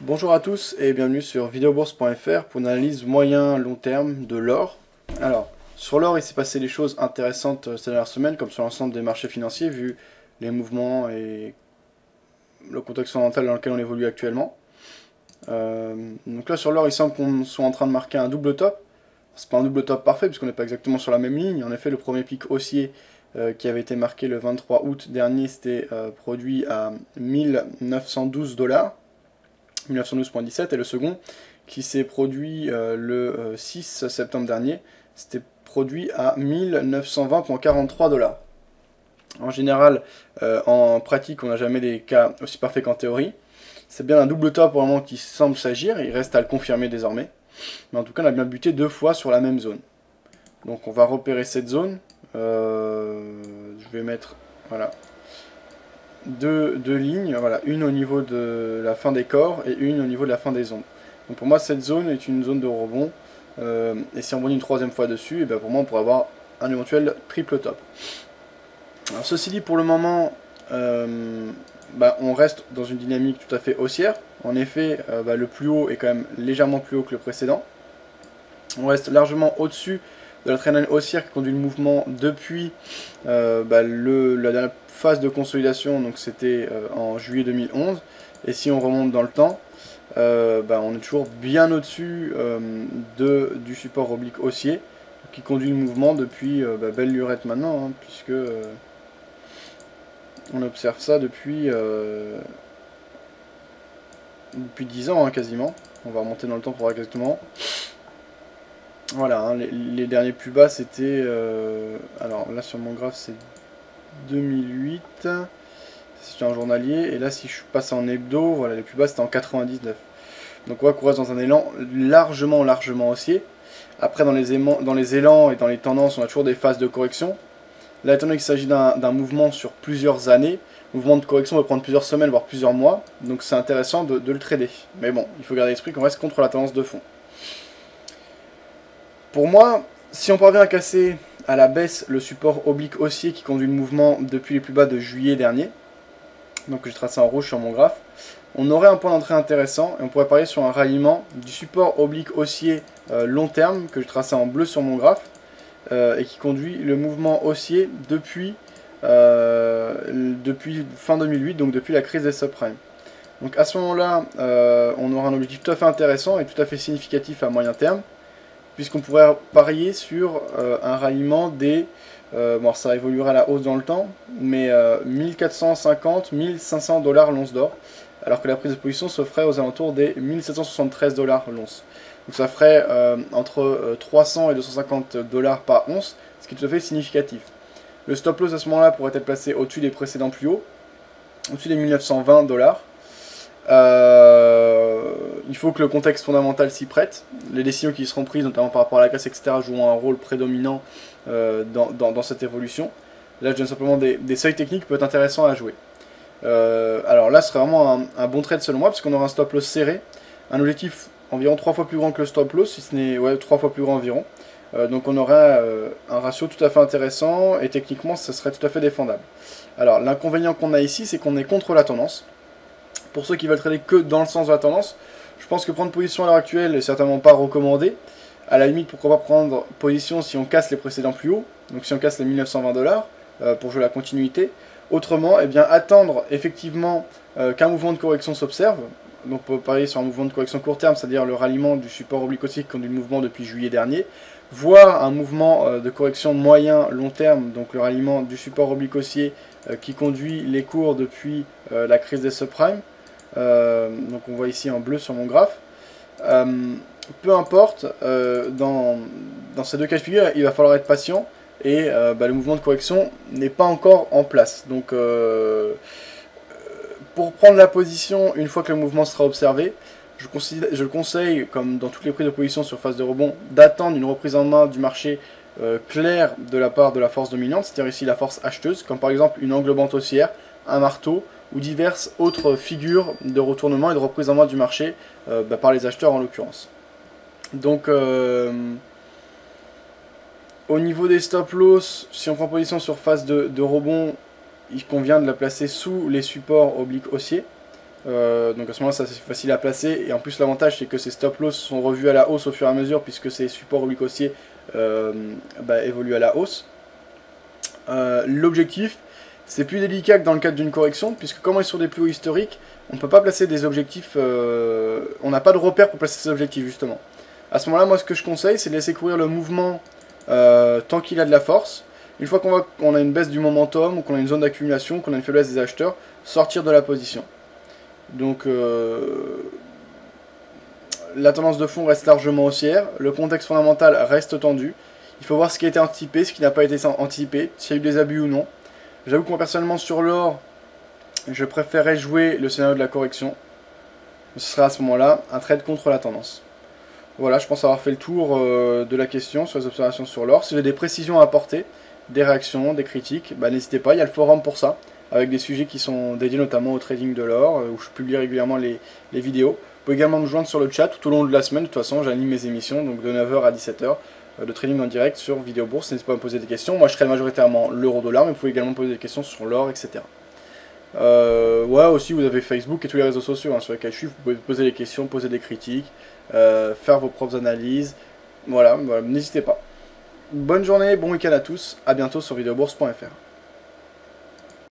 Bonjour à tous et bienvenue sur videobourse.fr pour une analyse moyen-long terme de l'or. Alors, sur l'or, il s'est passé des choses intéressantes cette dernière semaine, comme sur l'ensemble des marchés financiers, vu les mouvements et le contexte fondamental dans lequel on évolue actuellement. Donc là, sur l'or, il semble qu'on soit en train de marquer un double top. C'est pas un double top parfait, puisqu'on n'est pas exactement sur la même ligne. En effet, le premier pic haussier qui avait été marqué le 23 août dernier, c'était produit à 1912 $. 1912,17, et le second qui s'est produit le 6 septembre dernier, c'était produit à 1920,43 $. En général, en pratique, on n'a jamais des cas aussi parfaits qu'en théorie. C'est bien un double top pour le moment qui semble s'agir, il reste à le confirmer désormais. Mais en tout cas, on a bien buté deux fois sur la même zone. Donc on va repérer cette zone. Je vais mettre, voilà, deux lignes, voilà, une au niveau de la fin des corps et une au niveau de la fin des ondes. Donc pour moi, cette zone est une zone de rebond, et si on rebondit une troisième fois dessus, et bien pour moi, on pourrait avoir un éventuel triple top. Alors ceci dit, pour le moment, on reste dans une dynamique tout à fait haussière. En effet, le plus haut est quand même légèrement plus haut que le précédent. On reste largement au-dessus de la trend line haussière qui conduit le mouvement depuis la dernière phase de consolidation, donc c'était en juillet 2011. Et si on remonte dans le temps, on est toujours bien au-dessus du support oblique haussier qui conduit le mouvement depuis belle lurette maintenant, hein, puisque on observe ça depuis 10 ans, hein, quasiment. On va remonter dans le temps pour voir exactement. Voilà, hein, les derniers plus bas c'était... alors là sur mon graphe c'est 2008, c'est un journalier, et là si je passe en hebdo, voilà, les plus bas c'était en 99. Donc on voit qu'on reste dans un élan largement haussier. Après dans les élans et dans les tendances, on a toujours des phases de correction. Là étant donné qu'il s'agit d'un mouvement sur plusieurs années, le mouvement de correction va prendre plusieurs semaines, voire plusieurs mois, donc c'est intéressant de le trader. Mais bon, il faut garder à l'esprit qu'on reste contre la tendance de fond. Pour moi, si on parvient à casser à la baisse le support oblique haussier qui conduit le mouvement depuis les plus bas de juillet dernier, donc je trace en rouge sur mon graphe, on aurait un point d'entrée intéressant et on pourrait parier sur un ralliement du support oblique haussier long terme que je traçais en bleu sur mon graphe et qui conduit le mouvement haussier depuis fin 2008, donc depuis la crise des subprimes. Donc à ce moment-là, on aura un objectif tout à fait intéressant et tout à fait significatif à moyen terme, puisqu'on pourrait parier sur un ralliement des... bon, ça évoluera à la hausse dans le temps, mais 1450-1500 $ l'once d'or, alors que la prise de position se ferait aux alentours des 1773 $ l'once. Donc ça ferait entre 300 et 250 $ par once, ce qui est tout à fait significatif. Le stop loss à ce moment-là pourrait être placé au-dessus des précédents plus hauts, au-dessus des 1920 $. Il faut que le contexte fondamental s'y prête. Les décisions qui seront prises, notamment par rapport à la casse, etc., joueront un rôle prédominant dans cette évolution. Là, je donne simplement des seuils techniques qui peuvent être intéressants à jouer. Alors là, ce serait vraiment un bon trade selon moi, puisqu'on aura un stop loss serré, un objectif environ 3 fois plus grand que le stop loss, si ce n'est 3 fois plus grand environ. Donc on aura un ratio tout à fait intéressant, et techniquement, ce serait tout à fait défendable. Alors, l'inconvénient qu'on a ici, c'est qu'on est contre la tendance. Pour ceux qui veulent trader que dans le sens de la tendance, je pense que prendre position à l'heure actuelle n'est certainement pas recommandé. À la limite, pourquoi pas prendre position si on casse les précédents plus hauts, donc si on casse les 1920 $ pour jouer la continuité. Autrement, eh bien, attendre effectivement qu'un mouvement de correction s'observe. Donc on peut parier sur un mouvement de correction court terme, c'est-à-dire le ralliement du support oblique haussier qui conduit le mouvement depuis juillet dernier, voire un mouvement de correction moyen long terme, donc le ralliement du support oblique haussier qui conduit les cours depuis la crise des subprimes. Donc on voit ici en bleu sur mon graphe. Peu importe, dans ces deux cas de figure, il va falloir être patient et le mouvement de correction n'est pas encore en place. Donc pour prendre la position, une fois que le mouvement sera observé, je conseille, comme dans toutes les prises de position sur phase de rebond, d'attendre une reprise en main du marché claire de la part de la force dominante, c'est-à-dire ici la force acheteuse, comme par exemple une englobante haussière, un marteau, ou diverses autres figures de retournement et de reprise en main du marché par les acheteurs en l'occurrence. Donc au niveau des stop loss, si on prend position sur phase de rebond, il convient de la placer sous les supports obliques haussiers. Donc à ce moment-là, ça c'est facile à placer. Et en plus, l'avantage c'est que ces stop loss sont revus à la hausse au fur et à mesure, puisque ces supports obliques haussiers évoluent à la hausse. L'objectif, c'est plus délicat que dans le cadre d'une correction, puisque comme on est sur des plus hauts historiques, on ne peut pas placer des objectifs, on n'a pas de repère pour placer ces objectifs justement. À ce moment-là, moi ce que je conseille, c'est de laisser courir le mouvement tant qu'il a de la force. Une fois qu'on voit qu'on a une baisse du momentum, ou qu'on a une zone d'accumulation, qu'on a une faiblesse des acheteurs, sortir de la position. Donc la tendance de fond reste largement haussière, le contexte fondamental reste tendu. Il faut voir ce qui a été anticipé, ce qui n'a pas été anticipé, s'il y a eu des abus ou non. J'avoue que moi personnellement sur l'or, je préférerais jouer le scénario de la correction. Ce sera à ce moment-là un trade contre la tendance. Voilà, je pense avoir fait le tour de la question sur les observations sur l'or. Si vous avez des précisions à apporter, des réactions, des critiques, n'hésitez pas, il y a le forum pour ça, avec des sujets qui sont dédiés notamment au trading de l'or, où je publie régulièrement les vidéos. Vous pouvez également me joindre sur le chat tout au long de la semaine, de toute façon j'anime mes émissions, donc de 9 h à 17 h, de trading en direct sur Vidéo Bourse, n'hésitez pas à me poser des questions. Moi je serai majoritairement l'euro-dollar, mais vous pouvez également me poser des questions sur l'or, etc. Ouais, aussi vous avez Facebook et tous les réseaux sociaux sur lesquels je suis, vous pouvez poser des questions, poser des critiques, faire vos propres analyses, voilà, n'hésitez pas. Bonne journée, bon week-end à tous, à bientôt sur videobourse.fr.